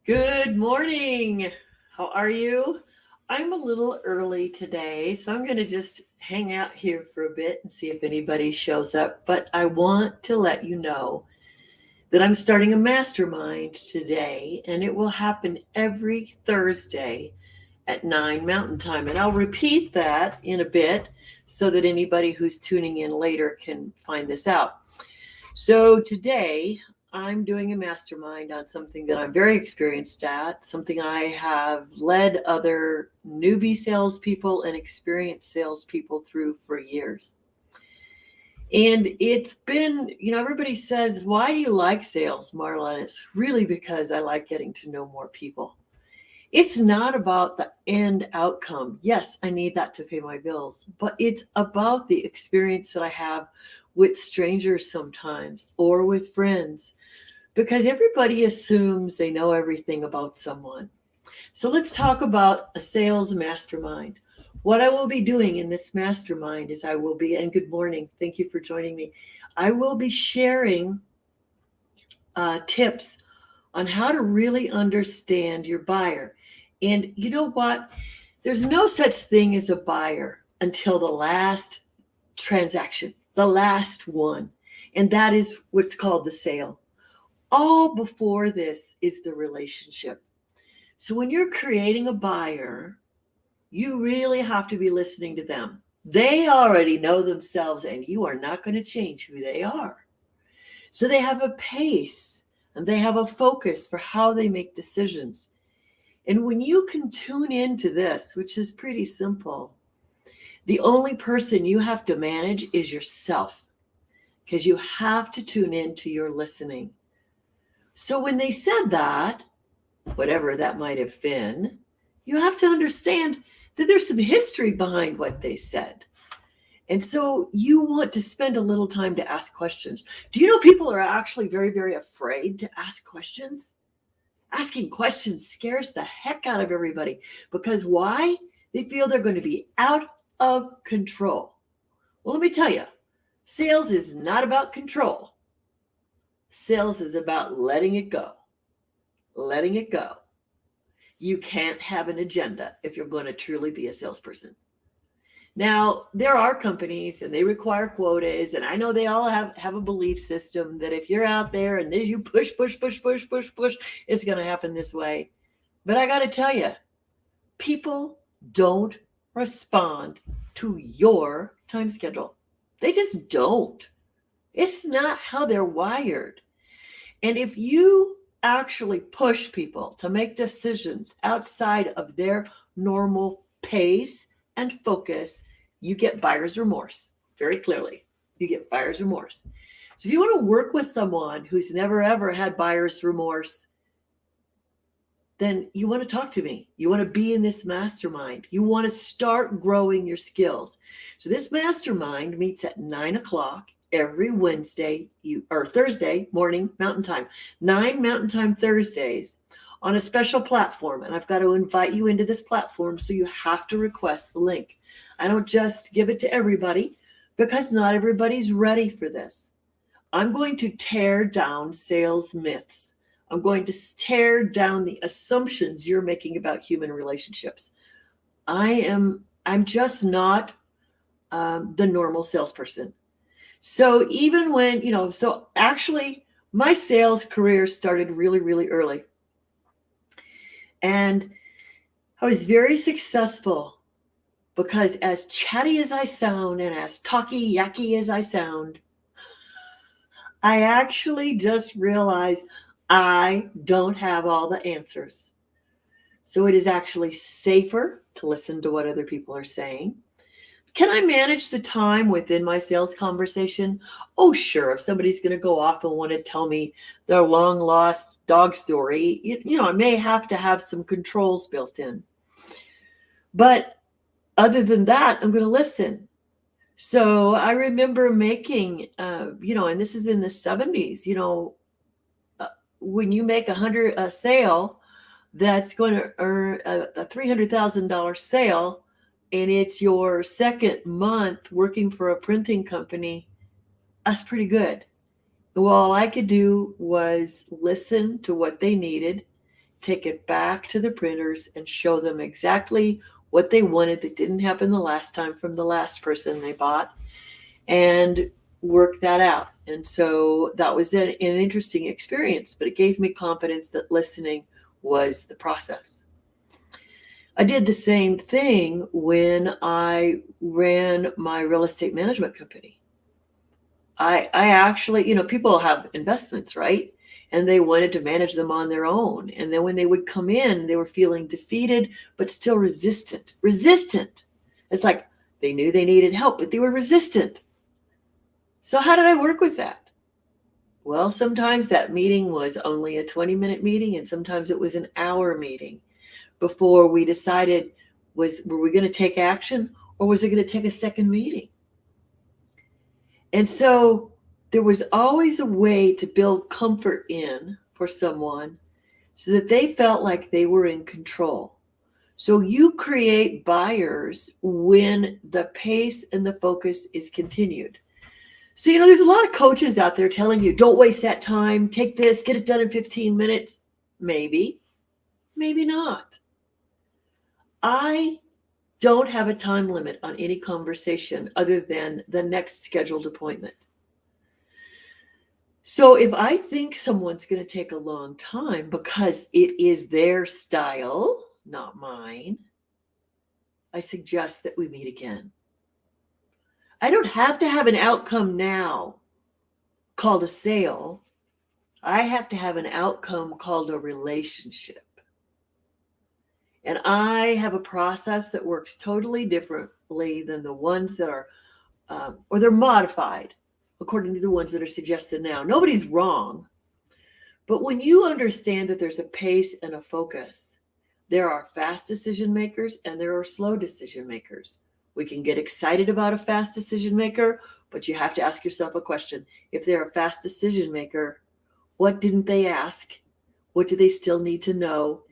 Good morning. How are you? I'm a little early today, so I'm going to just hang out here for a bit and see if anybody shows up. But I want to let you know that I'm starting a mastermind today, and it will happen every Thursday at 9 Mountain Time. And I'll repeat that in a bit so that anybody who's tuning in later can find this out. So today I'm doing a mastermind on something that I'm very experienced at, something I have led other newbie salespeople and experienced salespeople through for years. And it's been, everybody says, why do you like sales, Marla? And it's really because I like getting to know more people. It's not about the end outcome. Yes, I need that to pay my bills, but it's about the experience that I have with strangers sometimes or with friends because everybody assumes they know everything about someone. So let's talk about a sales mastermind. What I will be doing in this mastermind is and good morning, thank you for joining me. I will be sharing tips on how to really understand your buyer. And you know what? There's no such thing as a buyer until the last transaction, the last one. And that is what's called the sale. All before this is the relationship. So when you're creating a buyer, you really have to be listening to them. They already know themselves, and you are not going to change who they are. So they have a pace and they have a focus for how they make decisions. And when you can tune into this, which is pretty simple, the only person you have to manage is yourself because you have to tune into your listening. So when they said that, whatever that might have been, you have to understand that there's some history behind what they said. And so you want to spend a little time to ask questions. Do you know people are actually very, very afraid to ask questions? Asking questions scares the heck out of everybody because why? They feel they're going to be out of control. Well, let me tell you, sales is not about control. Sales is about letting it go. Letting it go. You can't have an agenda if you're going to truly be a salesperson. Now, there are companies and they require quotas, and I know they all have a belief system that if you're out there and you push, it's going to happen this way. But I got to tell you, people don't respond to your time schedule. They just don't. It's not how they're wired. And if you actually push people to make decisions outside of their normal pace and focus, you get buyer's remorse. Very clearly, you get buyer's remorse. So if you want to work with someone who's never ever had buyer's remorse, then you want to talk to me. You want to be in this mastermind. You want to start growing your skills. So this mastermind meets at 9 o'clock every Thursday morning Mountain Time, 9 Mountain Time Thursdays, on a special platform. And I've got to invite you into this platform, so you have to request the link. I don't just give it to everybody because not everybody's ready for this. I'm going to tear down sales myths. I'm going to tear down the assumptions you're making about human relationships. I'm just not the normal salesperson. So even when, so actually my sales career started really, really early. And I was very successful because as chatty as I sound and as talky yucky as I sound, I actually just realized I don't have all the answers. So it is actually safer to listen to what other people are saying. Can I manage the time within my sales conversation? Oh, sure. If somebody's going to go off and want to tell me their long lost dog story, I may have to have some controls built in. But other than that, I'm going to listen. So I remember making, and this is in the 70s, when you make a sale that's going to earn a $300,000 sale, and it's your second month working for a printing company, that's pretty good. Well, all I could do was listen to what they needed, take it back to the printers and show them exactly what they wanted that didn't happen the last time from the last person they bought, and work that out. And so that was an interesting experience, but it gave me confidence that listening was the process. I did the same thing when I ran my real estate management company. I actually, people have investments, right? And they wanted to manage them on their own. And then when they would come in, they were feeling defeated, but still resistant. It's like they knew they needed help, but they were resistant. So how did I work with that? Well, sometimes that meeting was only a 20-minute meeting, and sometimes it was an hour meeting before we decided, were we going to take action, or was it going to take a second meeting? And so there was always a way to build comfort in for someone so that they felt like they were in control. So you create buyers when the pace and the focus is continued. So, there's a lot of coaches out there telling you, don't waste that time, take this, get it done in 15 minutes. Maybe, maybe not. I don't have a time limit on any conversation other than the next scheduled appointment. So if I think someone's going to take a long time because it is their style, not mine, I suggest that we meet again. I don't have to have an outcome now called a sale. I have to have an outcome called a relationship. And I have a process that works totally differently than the ones that are, or they're modified according to the ones that are suggested now. Nobody's wrong. But when you understand that there's a pace and a focus, there are fast decision makers and there are slow decision makers. We can get excited about a fast decision maker, but you have to ask yourself a question. If they're a fast decision maker, what didn't they ask? What do they still need to know?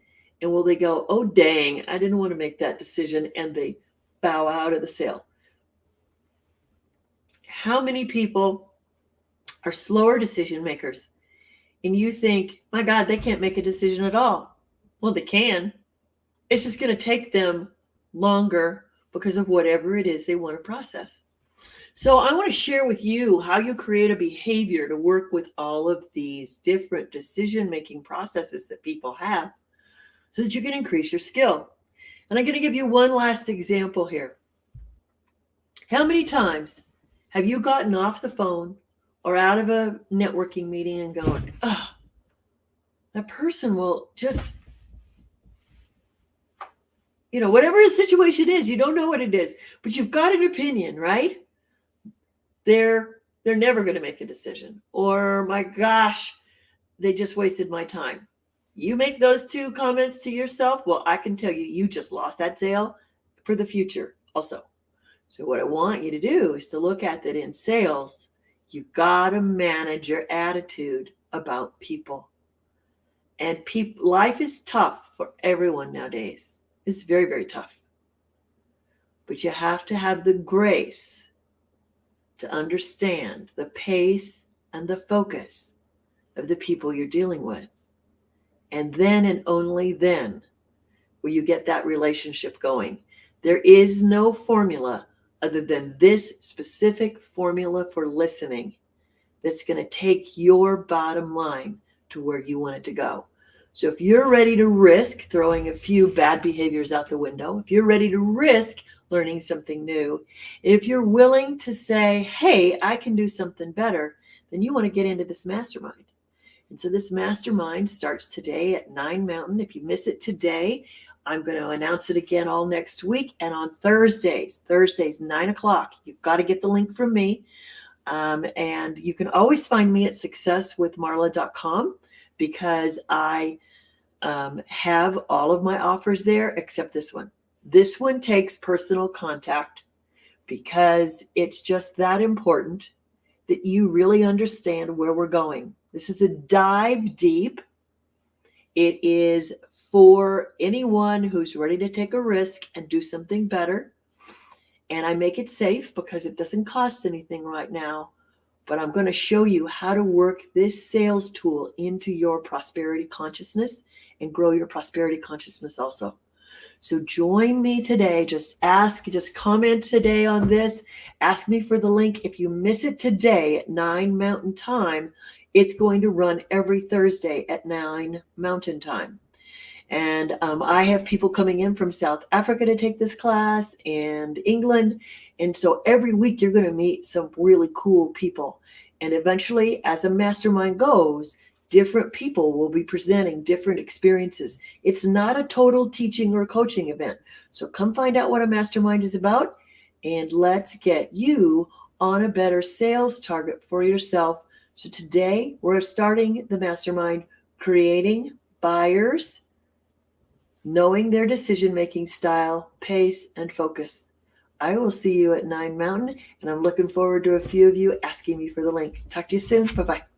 And will they go, oh, dang, I didn't want to make that decision, and they bow out of the sale? How many people are slower decision makers? And you think, my God, they can't make a decision at all. Well, they can. It's just going to take them longer because of whatever it is they want to process. So I want to share with you how you create a behavior to work with all of these different decision-making processes that people have so that you can increase your skill. And I'm going to give you one last example here. How many times have you gotten off the phone or out of a networking meeting and going, oh, that person will just, whatever the situation is, you don't know what it is, but you've got an opinion, right? They're never going to make a decision. Or, my gosh, they just wasted my time. You make those two comments to yourself, well, I can tell you, you just lost that sale for the future also. So what I want you to do is to look at that in sales, you got to manage your attitude about people. And life is tough for everyone nowadays. It's very, very tough. But you have to have the grace to understand the pace and the focus of the people you're dealing with. And then and only then will you get that relationship going. There is no formula other than this specific formula for listening that's going to take your bottom line to where you want it to go. So if you're ready to risk throwing a few bad behaviors out the window, if you're ready to risk learning something new, if you're willing to say, hey, I can do something better, then you want to get into this mastermind. And so this mastermind starts today at 9 Mountain. If you miss it today, I'm going to announce it again all next week. And on Thursdays, 9 o'clock, you've got to get the link from me. And you can always find me at successwithmarla.com because I have all of my offers there except this one. This one takes personal contact because it's just that important that you really understand where we're going. This is a dive deep. It is for anyone who's ready to take a risk and do something better. And I make it safe because it doesn't cost anything right now. but I'm going to show you how to work this sales tool into your prosperity consciousness and grow your prosperity consciousness also. So join me today. Just comment today on this. Ask me for the link. If you miss it today at 9 Mountain Time, it's going to run every Thursday at 9 Mountain Time. And I have people coming in from South Africa to take this class and England. And so every week you're going to meet some really cool people. And eventually, as a mastermind goes, different people will be presenting different experiences. It's not a total teaching or coaching event. So come find out what a mastermind is about, and let's get you on a better sales target for yourself. So today we're starting the mastermind, creating buyers, knowing their decision-making style, pace, and focus. I will see you at 9 Mountain, and I'm looking forward to a few of you asking me for the link. Talk to you soon. Bye-bye.